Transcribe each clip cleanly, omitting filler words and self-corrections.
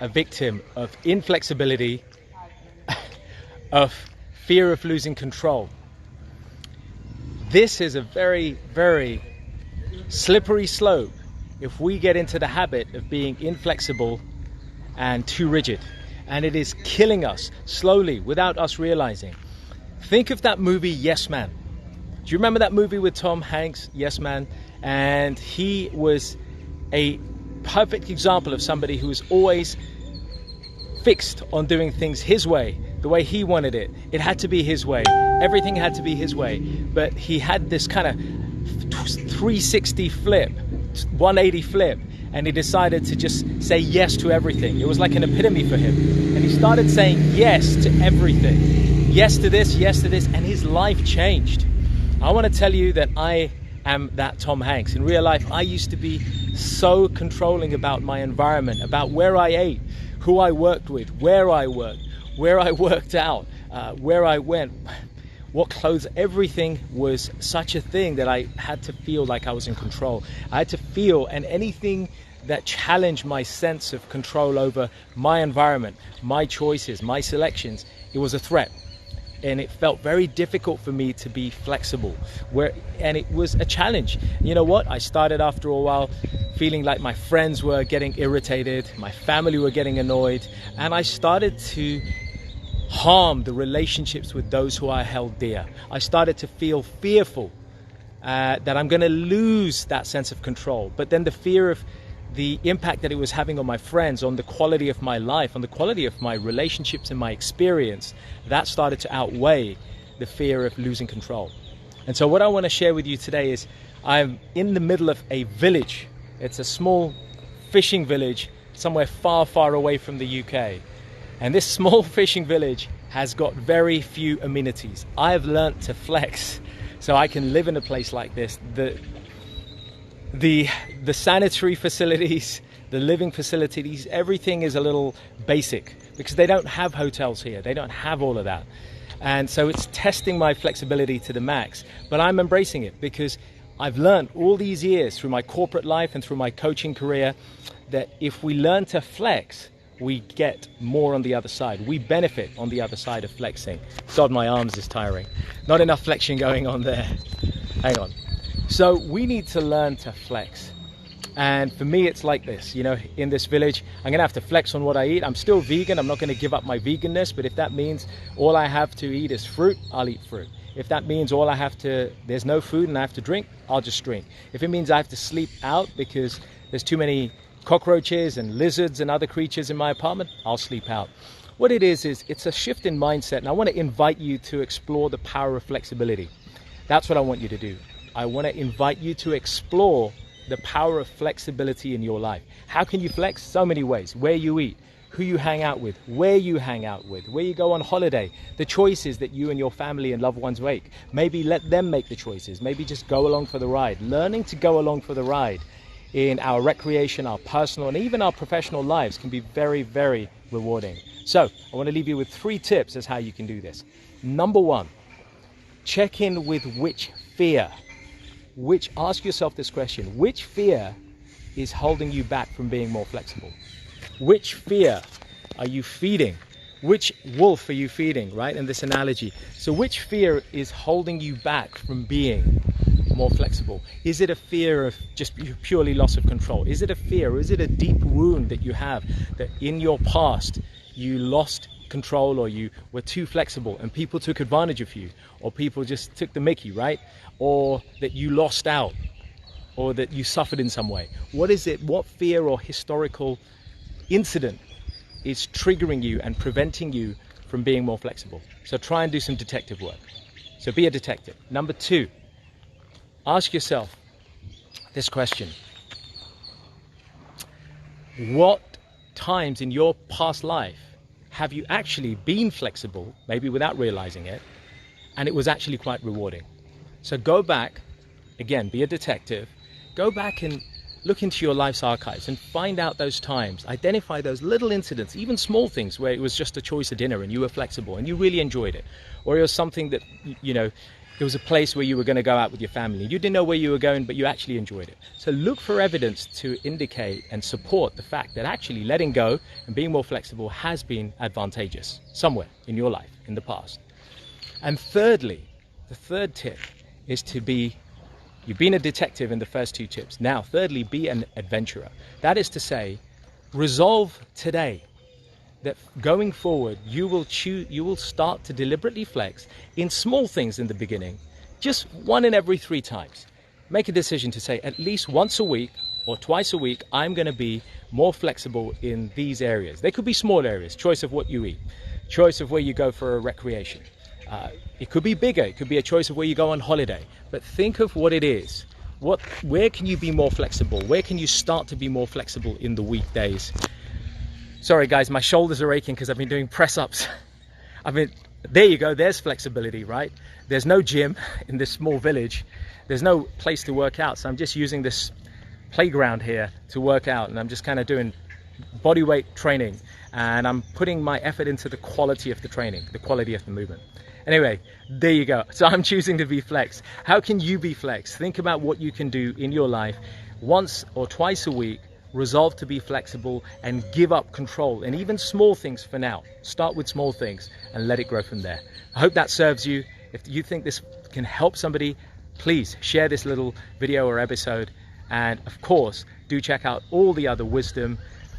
a victim of inflexibility, of fear of losing control. This is a very, very slippery slope if we get into the habit of being inflexible and too rigid. And it is killing us slowly without us realizing. Think of that movie, Yes Man. Do you remember that movie with Tom Hanks, Yes Man? And he was a perfect example of somebody who was always fixed on doing things his way, the way he wanted it. It had to be his way. Everything had to be his way. But he had this kind of 360 flip, 180 flip, and he decided to just say yes to everything. It was like an epitome for him. And he started saying yes to everything. Yes to this, and his life changed. I want to tell you that I am that Tom Hanks. In real life, I used to be so controlling about my environment, about where I ate, who I worked with, where I worked, where I worked out, where I went, what clothes. Everything was such a thing that I had to feel like I was in control. I had to feel, and anything that challenged my sense of control over my environment, my choices, my selections, it was a threat. And it felt very difficult for me to be flexible, and it was a challenge. You know what? I started after a while feeling like my friends were getting irritated, my family were getting annoyed, and I started to harm the relationships with those who I held dear. I started to feel fearful that I'm going to lose that sense of control. But then the fear of the impact that it was having on my friends, on the quality of my life, on the quality of my relationships and my experience, that started to outweigh the fear of losing control. And so what I want to share with you today is I'm in the middle of a village. It's a small fishing village somewhere far, far away from the UK. And this small fishing village has got very few amenities. I've learned to flex so I can live in a place like this. The sanitary facilities, the living facilities, everything is a little basic because they don't have hotels here. They don't have all of that. And so it's testing my flexibility to the max, but I'm embracing it because I've learned all these years through my corporate life and through my coaching career that if we learn to flex, we get more on the other side. We benefit on the other side of flexing. God, my arms is tiring. Not enough flexion going on there. Hang on. So we need to learn to flex. And for me, it's like this, you know, in this village, I'm going to have to flex on what I eat. I'm still vegan. I'm not going to give up my veganness. But if that means all I have to eat is fruit, I'll eat fruit. If that means there's no food and I have to drink, I'll just drink. If it means I have to sleep out because there's too many cockroaches and lizards and other creatures in my apartment, I'll sleep out. What it is it's a shift in mindset. And I want to invite you to explore the power of flexibility. That's what I want you to do. I want to invite you to explore the power of flexibility in your life. How can you flex? So many ways. Where you eat, who you hang out with, where you hang out with, where you go on holiday, the choices that you and your family and loved ones make. Maybe let them make the choices. Maybe just go along for the ride. Learning to go along for the ride in our recreation, our personal, and even our professional lives can be very, very rewarding. So I want to leave you with 3 tips as how you can do this. Number 1, check in with which fear. Ask yourself this question: which fear is holding you back from being more flexible? Which fear are you feeding? Which wolf are you feeding, right? In this analogy. So which fear is holding you back from being more flexible? Is it a fear of just purely loss of control? Is it a fear, or is it a deep wound that you have that in your past you lost control, or you were too flexible and people took advantage of you, or people just took the mickey, right? Or that you lost out, or that you suffered in some way? What is it? What fear or historical incident is triggering you and preventing you from being more flexible? So try and do some detective work. So be a detective. Number 2, ask yourself this question: what times in your past life have you actually been flexible, maybe without realizing it, and it was actually quite rewarding? So go back, again, be a detective, go back and look into your life's archives and find out those times, identify those little incidents, even small things where it was just a choice of dinner and you were flexible and you really enjoyed it. Or it was something that, you know, it was a place where you were going to go out with your family. You didn't know where you were going, but you actually enjoyed it. So look for evidence to indicate and support the fact that actually letting go and being more flexible has been advantageous somewhere in your life in the past. And thirdly, the third tip is you've been a detective in the first two tips. Now, thirdly, be an adventurer. That is to say, resolve today that going forward, you will start to deliberately flex in small things in the beginning, just 1 in every 3 times. Make a decision to say at least once a week or twice a week, I'm going to be more flexible in these areas. They could be small areas, choice of what you eat, choice of where you go for a recreation. It could be bigger, it could be a choice of where you go on holiday, but think of what it is. Where can you be more flexible? Where can you start to be more flexible in the weekdays? Sorry guys, my shoulders are aching because I've been doing press-ups. There you go, there's flexibility, right? There's no gym in this small village. There's no place to work out, so I'm just using this playground here to work out, and I'm just kind of doing body weight training, and I'm putting my effort into the quality of the training, the quality of the movement. Anyway, there you go. So I'm choosing to be flex. How can you be flex? Think about what you can do in your life once or twice a week. Resolve to be flexible and give up control, and even small things for now. Start with small things and let it grow from there. I hope that serves you. If you think this can help somebody, please share this little video or episode. And of course, do check out all the other wisdom,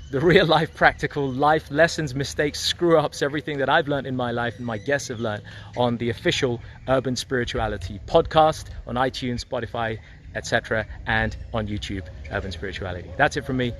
the real life practical life lessons, mistakes, screw ups, everything that I've learned in my life and my guests have learned on the official Urban Spirituality podcast on iTunes, Spotify, etc., and on YouTube, Urban Spirituality. That's it from me.